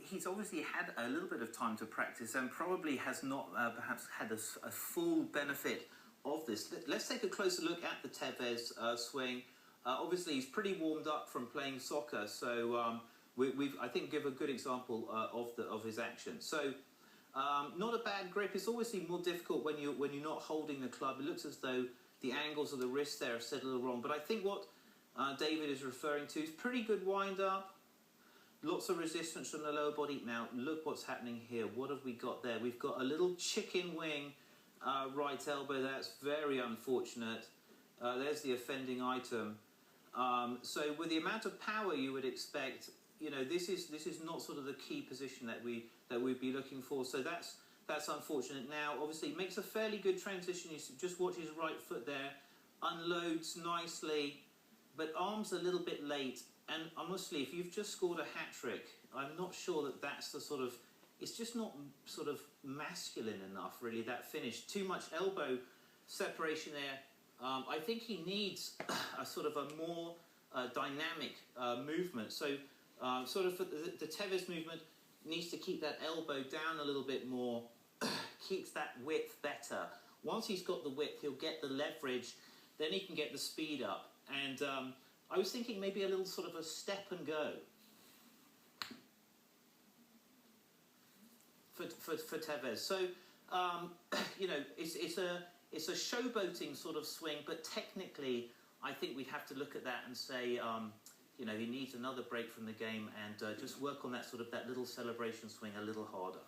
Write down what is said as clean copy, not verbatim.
he's obviously had a little bit of time to practice and probably has not perhaps had a full benefit of this. Let's take a closer look at the Tevez swing. Obviously, he's pretty warmed up from playing soccer, so we've I think give a good example of his action. So not a bad grip. It's obviously more difficult when you're not holding the club. It looks as though the angles of the wrist there are set a little wrong. But I think what David is referring to is pretty good wind up. Lots of resistance from the lower body. Now, look what's happening here. What have we got there? We've got a little chicken wing right elbow. That's very unfortunate. There's the offending item. So with the amount of power you would expect, you know, this is not sort of the key position that we'd be looking for. So that's unfortunate. Now, obviously, it makes a fairly good transition. You just watch his right foot there. Unloads nicely, but arms a little bit late. And honestly, if you've just scored a hat-trick, I'm not sure that that's the sort of... It's just not sort of masculine enough, really, that finish. Too much elbow separation there. I think he needs a sort of a more dynamic movement. So sort of for the Tevez movement needs to keep that elbow down a little bit more, keeps that width better. Once he's got the width, he'll get the leverage, then he can get the speed up. And I was thinking maybe a little sort of a step and go for Tevez. So, you know, it's a showboating sort of swing, but technically I think we'd have to look at that and say, you know, he needs another break from the game and just work on that sort of that little celebration swing a little harder.